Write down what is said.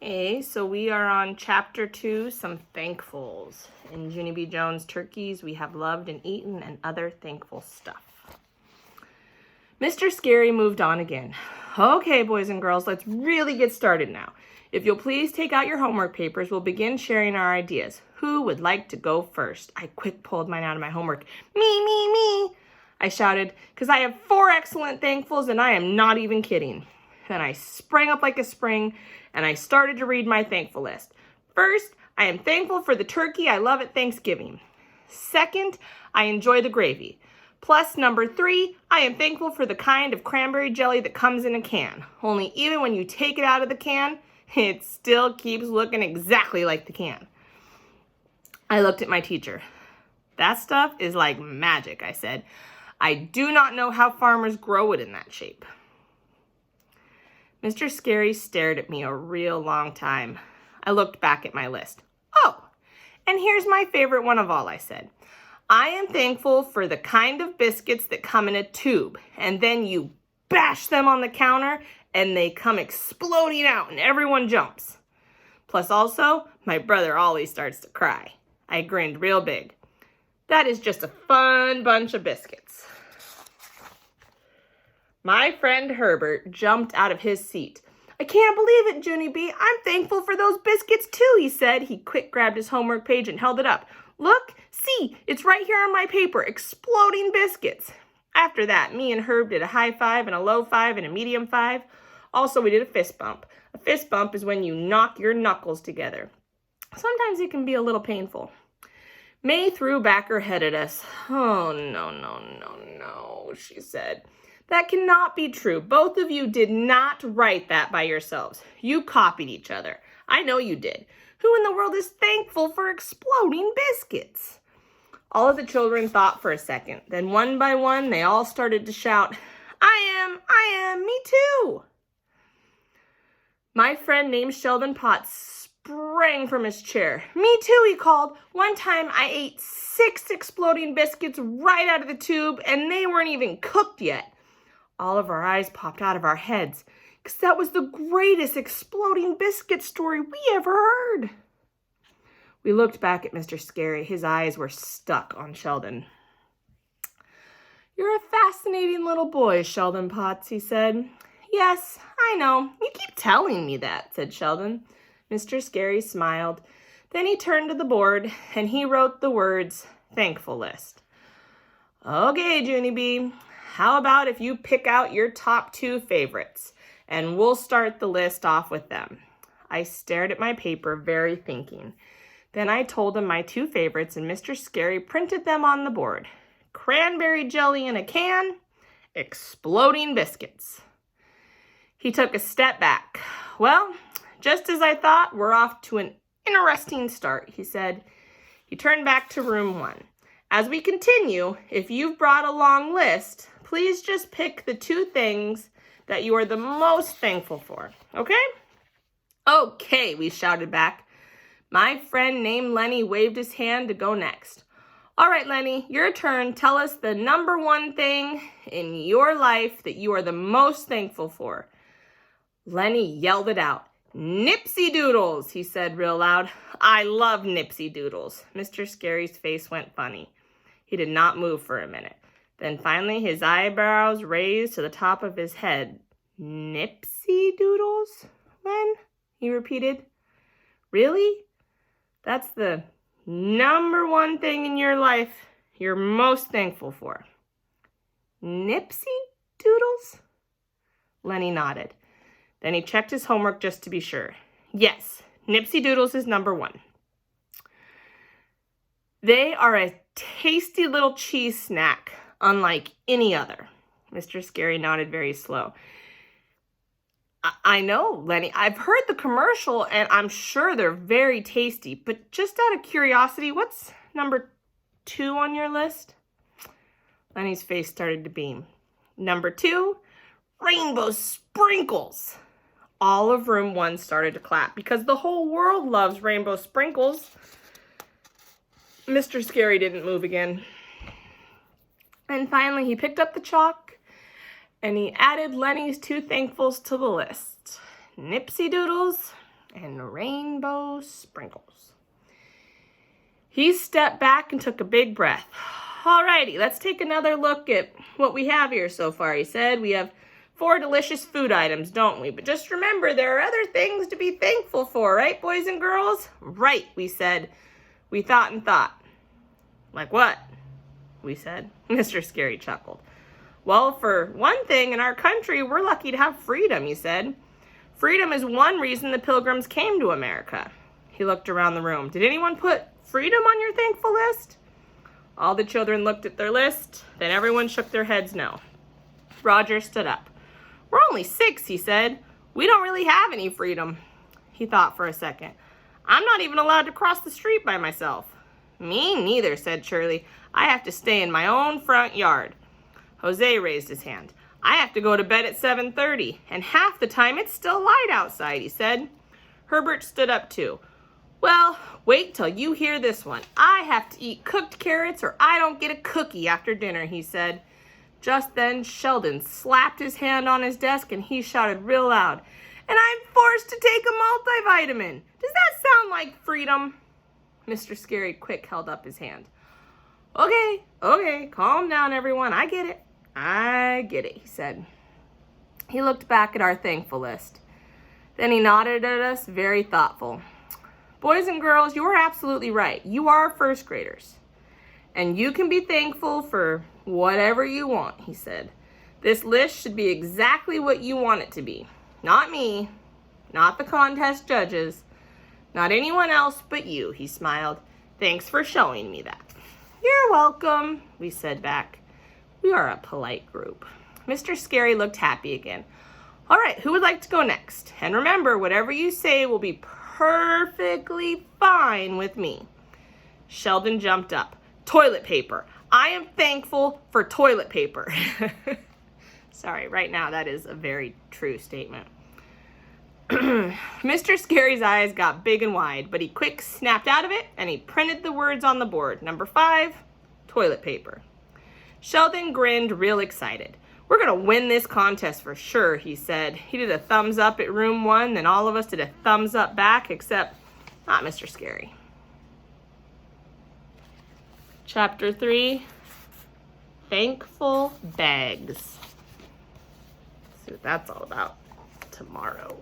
Okay, so we are on chapter 2, some thankfuls. In Junie B. Jones' Turkeys, we have loved and eaten and other thankful stuff. Mr. Scary moved on again. Okay, boys and girls, let's really get started now. If you'll please take out your homework papers, we'll begin sharing our ideas. Who would like to go first? I quick pulled mine out of my homework. Me, I shouted, because I have 4 excellent thankfuls and I am not even kidding. Then I sprang up like a spring and I started to read my thankful list. First, I am thankful for the turkey I love at Thanksgiving. Second, I enjoy the gravy. Plus, number 3, I am thankful for the kind of cranberry jelly that comes in a can. Only even when you take it out of the can, it still keeps looking exactly like the can. I looked at my teacher. That stuff is like magic, I said. I do not know how farmers grow it in that shape. Mr. Scary stared at me a real long time. I looked back at my list. Oh, and here's my favorite one of all, I said. I am thankful for the kind of biscuits that come in a tube, and then you bash them on the counter, and they come exploding out, and everyone jumps. Plus also, my brother always starts to cry. I grinned real big. That is just a fun bunch of biscuits. My friend Herbert jumped out of his seat. I can't believe it, Junie B. I'm thankful for those biscuits too, he said. He quick grabbed his homework page and held it up. Look, see, it's right here on my paper, exploding biscuits. After that, me and Herb did a high five and a low five and a medium five. Also, we did a fist bump. A fist bump is when you knock your knuckles together. Sometimes it can be a little painful. May threw back her head at us. Oh, no, she said. That cannot be true. Both of you did not write that by yourselves. You copied each other. I know you did. Who in the world is thankful for exploding biscuits? All of the children thought for a second. Then one by one, they all started to shout, I am, me too. My friend named Sheldon Potts sprang from his chair. Me too, he called. One time I ate 6 exploding biscuits right out of the tube, and they weren't even cooked yet. All of our eyes popped out of our heads, because that was the greatest exploding biscuit story we ever heard. We looked back at Mr. Scary. His eyes were stuck on Sheldon. You're a fascinating little boy, Sheldon Potts, he said. Yes, I know. You keep telling me that, said Sheldon. Mr. Scary smiled. Then he turned to the board, and he wrote the words, thankful list. Okay, Junie B. How about if you pick out your top 2 favorites, and we'll start the list off with them. I stared at my paper, very thinking. Then I told him my 2 favorites, and Mr. Scary printed them on the board. Cranberry jelly in a can, exploding biscuits. He took a step back. Well, just as I thought, we're off to an interesting start, he said. He turned back to room 1. As we continue, if you've brought a long list, please just pick the 2 things that you are the most thankful for, okay? Okay, we shouted back. My friend named Lenny waved his hand to go next. All right, Lenny, your turn. Tell us the number 1 thing in your life that you are the most thankful for. Lenny yelled it out. Nipsy Doodles, he said real loud. I love Nipsy Doodles. Mr. Scary's face went funny. He did not move for a minute. Then finally his eyebrows raised to the top of his head. Nipsy Doodles, Len? He repeated. Really? That's the number 1 thing in your life you're most thankful for. Nipsy Doodles? Lenny nodded. Then he checked his homework just to be sure. Yes, Nipsy Doodles is number 1. They are a tasty little cheese snack, unlike any other. Mr. Scary nodded very slow. I know, Lenny. I've heard the commercial, and I'm sure they're very tasty. But just out of curiosity, what's number 2 on your list? Lenny's face started to beam. Number 2, rainbow sprinkles. All of room 1 started to clap because the whole world loves rainbow sprinkles. Mr. Scary didn't move again. And finally, he picked up the chalk and he added Lenny's 2 thankfuls to the list. Nipsy Doodles and rainbow sprinkles. He stepped back and took a big breath. Alrighty, let's take another look at what we have here so far, he said. We have 4 delicious food items, don't we? But just remember, there are other things to be thankful for, right, boys and girls? Right, we said. We thought and thought. Like what? We said. Mr. Scary chuckled. Well, for one thing, in our country, we're lucky to have freedom, he said. Freedom is one reason the Pilgrims came to America. He looked around the room. Did anyone put freedom on your thankful list? All the children looked at their list, then everyone shook their heads no. Roger stood up. We're only 6, he said. We don't really have any freedom. He thought for a second. I'm not even allowed to cross the street by myself. Me neither, said Shirley. I have to stay in my own front yard. Jose raised his hand. I have to go to bed at 7:30, and half the time it's still light outside, he said. Herbert stood up too. Well, wait till you hear this one. I have to eat cooked carrots or I don't get a cookie after dinner, he said. Just then, Sheldon slapped his hand on his desk and he shouted real loud, and I'm forced to take a multivitamin. Does that sound like freedom? Mr. Scary Quick held up his hand. Okay, calm down, everyone. I get it, he said. He looked back at our thankful list. Then he nodded at us, very thoughtful. Boys and girls, you're absolutely right. You are first graders. And you can be thankful for whatever you want, he said. This list should be exactly what you want it to be. Not me, not the contest judges, not anyone else but you, he smiled. Thanks for showing me that. You're welcome, we said back. We are a polite group. Mr. Scary looked happy again. All right, who would like to go next? And remember, whatever you say will be perfectly fine with me. Sheldon jumped up. Toilet paper. I am thankful for toilet paper. Sorry, right now that is a very true statement. Mr. Scary's eyes got big and wide, but he quick snapped out of it and he printed the words on the board. Number 5, toilet paper. Sheldon grinned real excited. We're going to win this contest for sure, he said. He did a thumbs up at room 1, then all of us did a thumbs up back, except not Mr. Scary. Chapter 3, Thankful Bags. See what that's all about tomorrow.